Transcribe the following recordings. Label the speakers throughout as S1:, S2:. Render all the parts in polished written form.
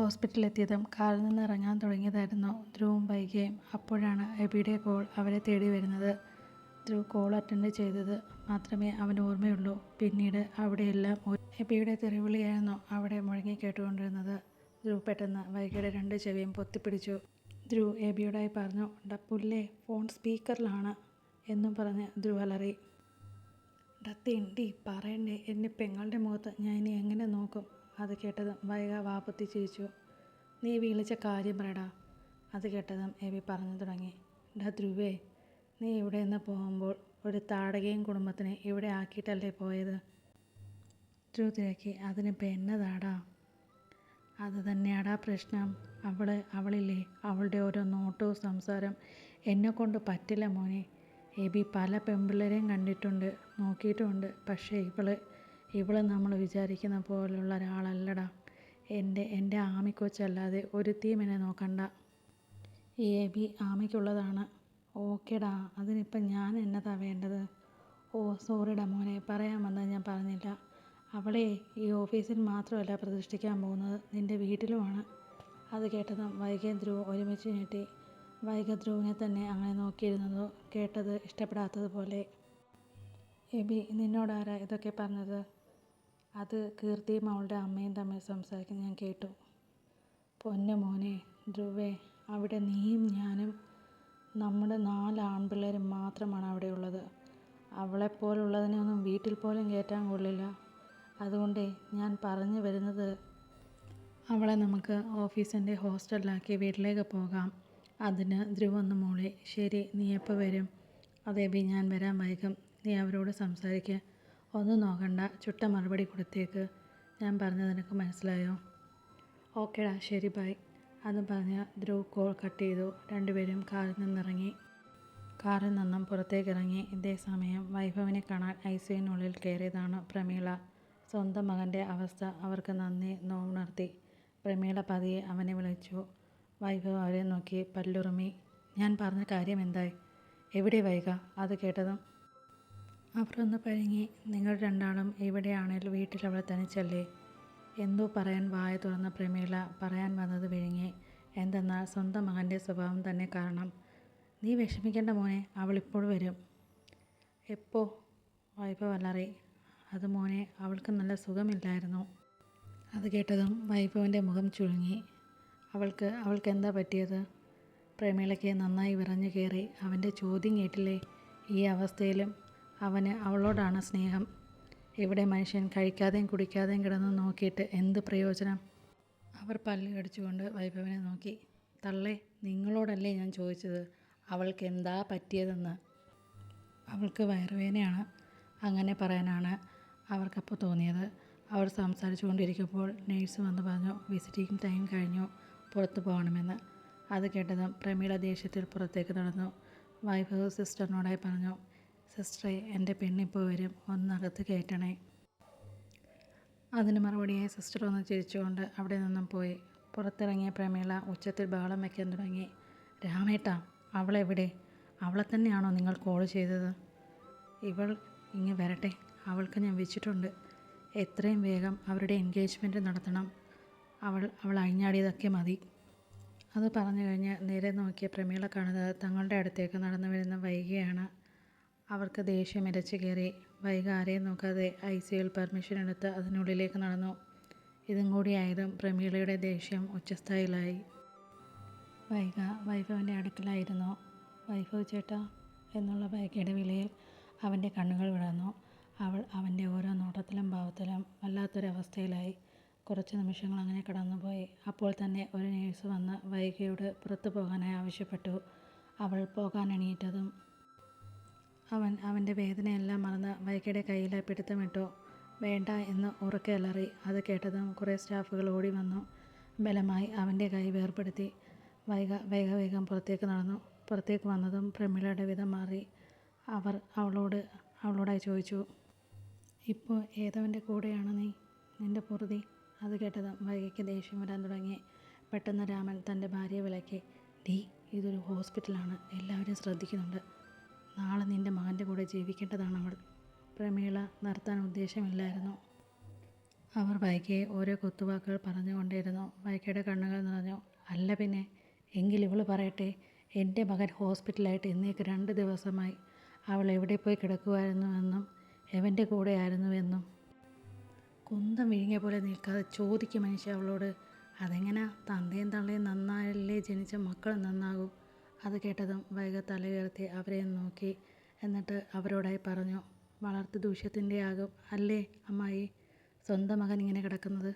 S1: ഹോസ്പിറ്റലിലെത്തിയതും കാറിൽ നിന്ന് ഇറങ്ങാൻ തുടങ്ങിയതായിരുന്നു ധ്രുവും വൈകിയും. അപ്പോഴാണ് എബിയുടെ കോൾ അവരെ തേടി വരുന്നത്. ധ്രുവ് കോൾ അറ്റൻഡ് ചെയ്തത് മാത്രമേ അവന് ഓർമ്മയുള്ളൂ. പിന്നീട് അവിടെയെല്ലാം എബിയുടെ തെറിവിളിയായിരുന്നു അവിടെ മുഴങ്ങി കേട്ടുകൊണ്ടിരുന്നത്. ധ്രുവ് പെട്ടെന്ന് വൈകിയുടെ 2 ചെവിയും പൊത്തിപ്പിടിച്ചു. ധ്രുവ് എബിയോടായി പറഞ്ഞു, "ഡപ്പുല്ലേ, ഫോൺ സ്പീക്കറിലാണ്" എന്നും പറഞ്ഞ് ധ്രുവ് അലറി. "ഡത്തിണ്ടി പറയണ്ടേ, എൻ്റെ പെങ്ങളുടെ മുഖത്ത് ഞാൻ ഇനി എങ്ങനെ നോക്കും?" അത് കേട്ടതും വൈഗ വാപ്പൊത്തി ചിരിച്ചു. "നീ വിളിച്ച കാര്യം പറയടാ." അത് കേട്ടതും എബി പറഞ്ഞു തുടങ്ങി. "ഡാ ധ്രുവേ, നീ ഇവിടെ നിന്ന് പോകുമ്പോൾ ഒരു താടകയും കുടുംബത്തിനെ ഇവിടെ ആക്കിയിട്ടല്ലേ പോയത്?" ധ്രുവ് തിരക്കി. "അതിനിപ്പോൾ എന്നതാടാ?" "അത് തന്നെയാടാ പ്രശ്നം. അവളില്ലേ, അവളുടെ ഓരോ നോട്ടവും സംസാരം എന്നെക്കൊണ്ട് പറ്റില്ല മോനെ. എബി പല പെൺപിള്ളേരെയും കണ്ടിട്ടുണ്ട്, നോക്കിയിട്ടുമുണ്ട്. പക്ഷേ ഇവള് നമ്മൾ വിചാരിക്കുന്ന പോലുള്ള ഒരാളല്ലടാ. എൻ്റെ ആമിക്കൊച്ചല്ലാതെ ഒരുത്തിയും എന്നെ നോക്കണ്ട. ഈ എബി ആമിക്കുള്ളതാണ്." "ഓക്കേടാ, അതിനിപ്പം ഞാൻ എന്നതാ വേണ്ടത്?" "ഓ സോറിടാ മോനെ, പറയാൻ വന്നത് ഞാൻ പറഞ്ഞില്ല. അവളെ ഈ ഓഫീസിൽ മാത്രമല്ല പ്രതിഷ്ഠിക്കാൻ പോകുന്നത്, നിൻ്റെ വീട്ടിലുമാണ്." അത് കേട്ടതും വൈഗയും ധ്രുവും ഒരുമിച്ച് ഞെട്ടി. വൈഗ ധ്രുവിനെ തന്നെ അങ്ങനെ നോക്കിയിരുന്നത് കേട്ടത് ഇഷ്ടപ്പെടാത്തതുപോലെ. "എബി, നിന്നോടാരാ ഇതൊക്കെ പറഞ്ഞത്?" "അത് കീർത്തിയും അവളുടെ അമ്മയും തമ്മിൽ സംസാരിക്കുന്നത് ഞാൻ കേട്ടു." "പൊന്നു മോനെ ധ്രുവേ, അവിടെ നീയും ഞാനും നമ്മുടെ 4 ആൺപിള്ളേരും മാത്രമാണ് അവിടെയുള്ളത്. അവളെപ്പോലുള്ളതിനെയൊന്നും വീട്ടിൽ പോലും കയറ്റാൻ കൊള്ളില്ല. അതുകൊണ്ടേ ഞാൻ പറഞ്ഞു വരുന്നത്, അവളെ നമുക്ക് ഓഫീസിൻ്റെ ഹോസ്റ്റലിലാക്കി വീട്ടിലേക്ക് പോകാം." അതിന് ധ്രുവ് ഒന്ന് മൂളി. "ശരി, നീ എപ്പോൾ വരും?" "അതെബി, ഞാൻ വരാൻ വൈകും. നീ അവരോട് സംസാരിക്ക്. ഒന്നും നോക്കണ്ട, ചുട്ട മറുപടി കൊടുത്തേക്ക്. ഞാൻ പറഞ്ഞത് നിനക്ക് മനസ്സിലായോ?" "ഓക്കേടാ, ശരി, ബൈ." അതും പറഞ്ഞ് ധ്രുവ് കോൾ കട്ട് ചെയ്തു. രണ്ടുപേരും കാറിൽ നിന്നിറങ്ങി. കാറിൽ നിന്നും പുറത്തേക്കിറങ്ങി. ഇതേ സമയം വൈഭവിനെ കാണാൻ ഐസിയുവിനുള്ളിൽ കയറിയതാണ് പ്രമീള. സ്വന്തം മകൻ്റെ അവസ്ഥ അവർക്ക് നന്നേ നോവുണർത്തി. പ്രമീള പതിയെ അവനെ വിളിച്ചു. വൈഭവ് അവരെ നോക്കി പല്ലുറുമി. "ഞാൻ പറഞ്ഞ കാര്യം എന്തായി? എവിടെ വൈഗ?" അത് കേട്ടതും അവർ ഒന്ന് പരുങ്ങി. "നിങ്ങൾ രണ്ടാളും ഇവിടെയാണെങ്കിൽ വീട്ടിൽ അവൾ തനിച്ചല്ലേ?" എന്തോ പറയാൻ വായ തുറന്ന പ്രമീള പറയാൻ വന്നത് വിഴുങ്ങി. എന്തെന്നാൽ സ്വന്തം മകൻ്റെ സ്വഭാവം തന്നെ കാരണം. "നീ വിഷമിക്കേണ്ട മോനെ, അവളിപ്പോൾ വരും." "എപ്പോ?" വൈഭവ് അലറി. "അത് മോനെ, അവൾക്ക് നല്ല സുഖമില്ലായിരുന്നു." അത് കേട്ടതും വൈഭവിൻ്റെ മുഖം ചുളുങ്ങി. അവൾക്ക് എന്താ പറ്റിയത്?" പ്രമീളയ്ക്ക് നന്നായി വിറഞ്ഞു കയറി. അവൻ്റെ ചോദ്യം കേട്ടില്ലേ? ഈ അവസ്ഥയിലും അവളോടാണ് സ്നേഹം. ഇവിടെ മനുഷ്യൻ കഴിക്കാതെയും കുടിക്കാതെയും കിടന്ന് നോക്കിയിട്ട് എന്ത് പ്രയോജനം? അവർ പല്ല് കടിച്ചുകൊണ്ട് വൈഭവിനെ നോക്കി. "തള്ളേ, നിങ്ങളോടല്ലേ ഞാൻ ചോദിച്ചത് അവൾക്ക് എന്താ പറ്റിയതെന്ന്?" "അവൾക്ക് വയറുവേദനയാണ്." അങ്ങനെ പറയാനാണ് അവർക്കപ്പോൾ തോന്നിയത്. അവർ സംസാരിച്ചു കൊണ്ടിരിക്കുമ്പോൾ നേഴ്സ് വന്ന് പറഞ്ഞു, "വിസിറ്റിംഗ് ടൈം കഴിഞ്ഞു, പുറത്തു പോകണമെന്ന്." അത് കേട്ടതും പ്രമീള ദേഷ്യത്തിൽ പുറത്തേക്ക് നടന്നു. വൈഭവ് സിസ്റ്ററിനോടായി പറഞ്ഞു, "സിസ്റ്ററെ, എൻ്റെ പെണ്ണിപ്പോൾ വരും, ഒന്നകത്ത് കയറ്റണേ." അതിന് മറുപടിയായി സിസ്റ്റർ ഒന്ന് ചിരിച്ചുകൊണ്ട് അവിടെ നിന്നും പോയി. പുറത്തിറങ്ങിയ പ്രമീള ഉച്ചത്തിൽ ബഹളം വയ്ക്കാൻ തുടങ്ങി. "രാമേട്ടാ, അവളെവിടെ? അവളെ തന്നെയാണോ നിങ്ങൾ കോൾ ചെയ്തത്? ഇവൾ ഇങ്ങ് വരട്ടെ, അവൾക്ക് ഞാൻ വെച്ചിട്ടുണ്ട്. എത്രയും വേഗം അവരുടെ എൻഗേജ്മെൻറ്റ് നടത്തണം. അവൾ അഴിഞ്ഞാടിയതൊക്കെ മതി." അത് പറഞ്ഞു കഴിഞ്ഞ് നേരെ നോക്കിയ പ്രമീള കാണുന്നത് തങ്ങളുടെ അടുത്തേക്ക് നടന്നു വരുന്ന വൈഗയാണ്. അവർക്ക് ദേഷ്യം ഇരച്ചു കയറി. വൈഗ ആരെയും നോക്കാതെ ഐസിയുവിൽ പെർമിഷൻ എടുത്ത് അതിനുള്ളിലേക്ക് നടന്നു. ഇതും കൂടിയായതും പ്രമീളയുടെ ദേഷ്യം ഉച്ചസ്ഥായിലായി. വൈഭവിൻ്റെ അടുക്കലായിരുന്നു. "വൈഭവ് ചേട്ടാ" എന്നുള്ള വൈഗയുടെ വിളിയിൽ അവൻ്റെ കണ്ണുകൾ വിടർന്നു. അവൾ അവൻ്റെ ഓരോ നോട്ടത്തിലും ഭാവത്തിലും വല്ലാത്തൊരവസ്ഥയിലായി. കുറച്ച് നിമിഷങ്ങൾ അങ്ങനെ കടന്നുപോയി. അപ്പോൾ തന്നെ ഒരു നേഴ്സ് വന്ന് വൈഗയോട് പുറത്തു പോകാനായി ആവശ്യപ്പെട്ടു. അവൾ പോകാൻ എണീറ്റതും അവൻ്റെ വേദനയെല്ലാം മറന്ന് വൈഗയുടെ കയ്യിൽ പിടുത്തമിട്ടു. "വേണ്ട" എന്ന് ഉറക്കെ അലറി. അത് കേട്ടതും കുറേ സ്റ്റാഫുകൾ ഓടി വന്നു ബലമായി അവൻ്റെ കൈ വേർപെടുത്തി. വൈഗ വേഗം പുറത്തേക്ക് നടന്നു. പുറത്തേക്ക് വന്നതും പ്രമീളയുടെ വിധം മാറി. അവർ അവളോടായി ചോദിച്ചു, "ഇപ്പോൾ ഏതവൻ്റെ കൂടെയാണ് നിൻ്റെ പൊറുതി?" അത് കേട്ടതും വൈഗയ്ക്ക് ദേഷ്യം വരാൻ തുടങ്ങി. പെട്ടെന്ന് രാമൻ തൻ്റെ ഭാര്യയെ വിലക്കി. "ഡീ, ഇതൊരു ഹോസ്പിറ്റലാണ്, എല്ലാവരും ശ്രദ്ധിക്കുന്നുണ്ട്. നാളെ നിൻ്റെ മകൻ്റെ കൂടെ ജീവിക്കേണ്ടതാണ് അവൾ." പ്രമീള നിർത്താൻ ഉദ്ദേശമില്ലായിരുന്നു. അവർ വൈകയെ ഓരോ കുത്തുവാക്കുകൾ പറഞ്ഞുകൊണ്ടിരുന്നു. വൈകയുടെ കണ്ണുകൾ നിറഞ്ഞു. അല്ല പിന്നെ, എങ്കിൽ ഇവൾ പറയട്ടെ. എൻ്റെ മകൻ ഹോസ്പിറ്റലായിട്ട് ഇന്നേക്ക് 2 ദിവസമായി. അവൾ എവിടെ പോയി കിടക്കുമായിരുന്നുവെന്നും എവൻ്റെ കൂടെ ആയിരുന്നുവെന്നും കുന്തം വിഴുങ്ങിയ പോലെ നിൽക്കാതെ ചോദിക്കും മനുഷ്യ അവളോട്. അതെങ്ങനാ? തന്തയും തള്ളയും നന്നായാലേ ജനിച്ച മക്കൾ നന്നാകൂ. അത് കേട്ടതും വൈക തലയുയർത്തി അവരെ നോക്കി. എന്നിട്ട് അവരോടായി പറഞ്ഞു, വളർത്തു ദൂഷ്യത്തിൻ്റെ ആകും അല്ലേ അമ്മായി സ്വന്തം മകൻ ഇങ്ങനെ കിടക്കുന്നത്.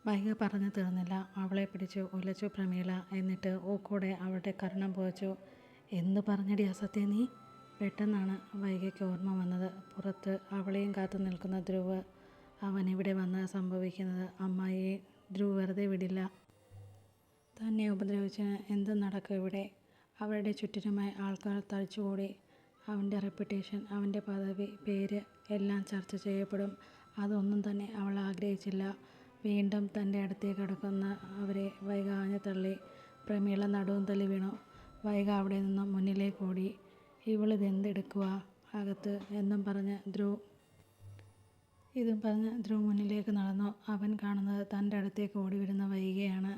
S1: വൈക പറഞ്ഞു തീർന്നില്ല. അവളെ പിടിച്ചു ഉലച്ചു പ്രമീള. എന്നിട്ട് ഊക്കോടെ അവളുടെ കർണം പുകച്ചു. എന്തു പറഞ്ഞടി അസത്യം നീ? പെട്ടെന്നാണ് വൈകയ്ക്ക് ഓർമ്മ വന്നത്. പുറത്ത് അവളെയും കാത്തു നിൽക്കുന്ന ധ്രുവ്. അവൻ ഇവിടെ വന്ന് സംഭവിക്കുന്നത് അമ്മായിയെ ധ്രുവ് വെറുതെ വിടില്ല. തന്നെ ഉപദ്രവിച്ച് എന്ത് നടക്കും ഇവിടെ? അവരുടെ ചുറ്റിനുമായി ആൾക്കാർ തടിച്ചുകൂടി. അവൻ്റെ റെപ്യൂട്ടേഷൻ, അവൻ്റെ പദവി, പേര് എല്ലാം ചർച്ച ചെയ്യപ്പെടും. അതൊന്നും തന്നെ അവൾ ആഗ്രഹിച്ചില്ല. വീണ്ടും തൻ്റെ അടുത്തേക്ക് അടുക്കുന്ന അവരെ വൈക ആഞ്ഞു തള്ളി. പ്രമീള നടുവും തല്ലി വീണു. വൈക അവിടെ നിന്നും മുന്നിലേക്ക് ഓടി. ഇവളിതെന്തെടുക്കുക അകത്ത് എന്നും പറഞ്ഞ് ഇതും പറഞ്ഞ് ധ്രുവ് മുന്നിലേക്ക് നടന്നു. അവൻ കാണുന്നത് തൻ്റെ അടുത്തേക്ക് ഓടി വരുന്ന വൈകയാണ്.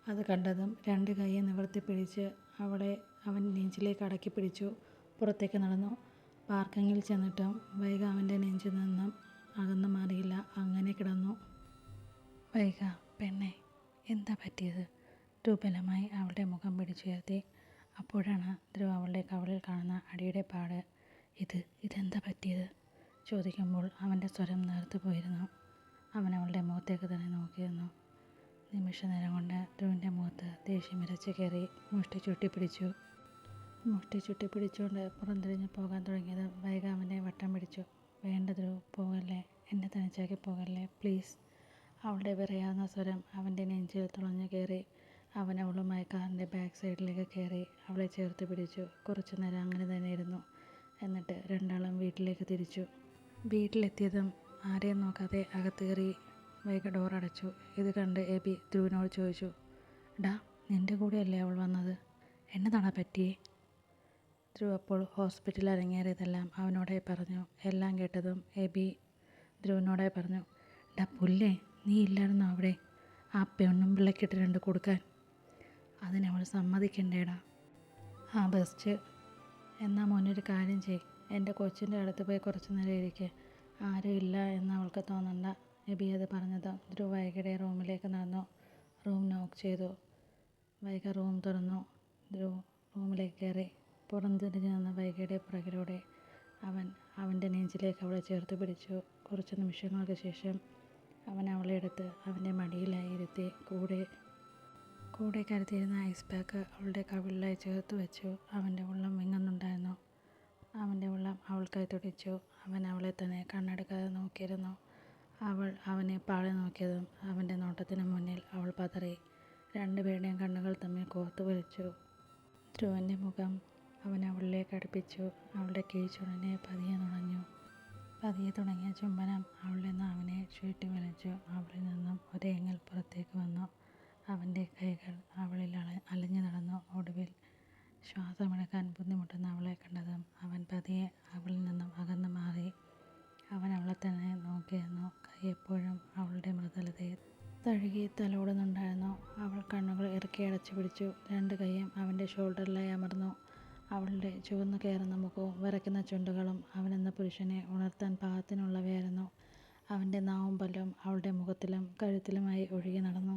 S1: അത് കണ്ടതും 2 കൈയും നിവർത്തി പിടിച്ച് അവളെ അവൻ നെഞ്ചിലേക്ക് അടക്കി പിടിച്ചു പുറത്തേക്ക് നടന്നു. പാർക്കിങ്ങിൽ ചെന്നിട്ടും വൈക അവൻ്റെ നെഞ്ചിൽ നിന്നും അകന്നു മാറിയില്ല. അങ്ങനെ കിടന്നു. വൈക, പെണ്ണെ, എന്താ പറ്റിയത്? ദുർബലമായി അവളുടെ മുഖം പിടിച്ചുയർത്തി. അപ്പോഴാണ് ധ്രുവ് അവളുടെ കവളിൽ കാണുന്ന അടിയുടെ പാട്. ഇതെന്താ പറ്റിയത് ചോദിക്കുമ്പോൾ അവൻ്റെ സ്വരം നേർത്തു പോയിരുന്നു. അവൻ അവളുടെ മുഖത്തേക്ക് തന്നെ നോക്കിയിരുന്നു. നിമിഷ നേരം കൊണ്ട് ധ്രുവിൻ്റെ മുഖത്ത് ദേഷ്യം ഇരച്ചു കയറി. മുഷ്ടി ചുട്ടി പിടിച്ചുകൊണ്ട് പുറംതിരിഞ്ഞ് പോകാൻ തുടങ്ങിയത് വൈക അവനെ വട്ടം പിടിച്ചു. വേണ്ട ധ്രുവ്, പോകല്ലേ, എന്നെ തനിച്ചാക്കി പോകല്ലേ പ്ലീസ്. അവളുടെ വിറയാർന്ന സ്വരം അവൻ്റെ നെഞ്ചിൽ തുളഞ്ഞു കയറി. അവൻ അവളുമായി കാറിൻ്റെ ബാക്ക് സൈഡിലേക്ക് കയറി അവളെ ചേർത്ത് പിടിച്ചു. കുറച്ചു നേരം അങ്ങനെ തന്നെ ഇരുന്നു. എന്നിട്ട് രണ്ടാളും വീട്ടിലേക്ക് തിരിച്ചു. വീട്ടിലെത്തിയതും ആരെയും നോക്കാതെ അകത്ത് കയറി വൈക ഡോർ അടച്ചു. ഇത് കണ്ട് എബി ധ്രുവിനോട് ചോദിച്ചു, ഡാ, നിൻ്റെ കൂടെയല്ലേ അവൾ വന്നത്? എന്നതാണാ പറ്റിയേ? ധ്രുവ് അപ്പോൾ ഹോസ്പിറ്റലിൽ അരങ്ങേറിയതെല്ലാം അവനോടായി പറഞ്ഞു. എല്ലാം കേട്ടതും എബി ധ്രുവിനോടായി പറഞ്ഞു, ഡാ പുല്ലേ, നീ ഇല്ലായിരുന്നോ അവിടെ ആ പെണ്ണും പിള്ളക്കിട്ട് 2 കൊടുക്കാൻ? അതിനവൾ സമ്മതിക്കണ്ടേടാ. ആ ബെസ്റ്റ്. എന്നാൽ മോനൊരു കാര്യം ചെയ്, എൻ്റെ കൊച്ചിൻ്റെ അടുത്ത് പോയി കുറച്ച് നേരം ഇരിക്കുക. ആരും ഇല്ല എന്ന് അവൾക്ക് തോന്നണ്ട. എബി അത് പറഞ്ഞതും ധ്രുവ് വൈകയുടെ റൂമിലേക്ക് നടന്നു. റൂം നോക്ക് ചെയ്തു. വൈക റൂം തുറന്നു. ധ്രുവ് റൂമിലേക്ക് കയറി. പുറംതിരിഞ്ഞു നിന്ന വൈകയുടെ പുറകിലൂടെ അവൻ്റെ നെഞ്ചിലേക്ക് അവളെ ചേർത്ത് പിടിച്ചു. കുറച്ച് നിമിഷങ്ങൾക്ക് ശേഷം അവൻ അവളെ എടുത്ത് അവൻ്റെ മടിയിലായി ഇരുത്തി കൂടെ കരുതിയിരുന്ന ഐസ് പാക്ക് അവളുടെ കവിളിലായി ചേർത്ത് വെച്ചു. അവൻ്റെ ഉള്ളം വിങ്ങുന്നുണ്ടായിരുന്നു. അവൻ്റെ ഉള്ളം അവൾക്കായി തുടിച്ചു. അവൻ അവളെ തന്നെ കണ്ണെടുക്കാതെ നോക്കിയിരുന്നു. അവൾ അവനെ പാളി നോക്കിയതും അവൻ്റെ നോട്ടത്തിന് മുന്നിൽ അവൾ പതറി. 2 പേരുടെയും കണ്ണുകൾ തമ്മിൽ കോർത്തു വലിച്ചു. ധ്രുവൻ്റെ മുഖം അവൻ അവളിലേക്ക് അടുപ്പിച്ചു. അവളുടെ കീഴ്ചുണ്ടിനെ പതിയെ തുടങ്ങിയ ചുംബനം അവളുടെ നാവിനെ ചുരുട്ടി വലിച്ചു. അവളിൽ നിന്നും ഒരേങ്ങൽ പുറത്തേക്ക് വന്നു. അവൻ്റെ കൈകൾ അവളിൽ അലഞ്ഞു നടന്നു. ഒടുവിൽ ശ്വാസമെടുക്കാൻ ബുദ്ധിമുട്ടുന്ന അവളെ കണ്ടതും അവൻ പതിയെ അവളിൽ നിന്നും അകന്നു മാറി. അവൻ അവളെ തന്നെ നോക്കിയിരുന്നു. കൈ എപ്പോഴും അവളുടെ മൃദുലതയെ തഴുകി തലോടുന്നുണ്ടായിരുന്നു. അവൾ കണ്ണുകൾ ഇറുക്കി അടച്ചു പിടിച്ചു. 2 കൈയും അവൻ്റെ ഷോൾഡറിലായി അമർന്നു. അവളുടെ ചുവന്നു കയറുന്ന മുഖവും വിറയ്ക്കുന്ന ചുണ്ടുകളും അവനെന്ന പുരുഷനെ ഉണർത്താൻ പാകത്തിനുള്ളവയായിരുന്നു. അവൻ്റെ നാവും പല്ലും അവളുടെ മുഖത്തിലും കഴുത്തിലുമായി ഒഴുകി നടന്നു.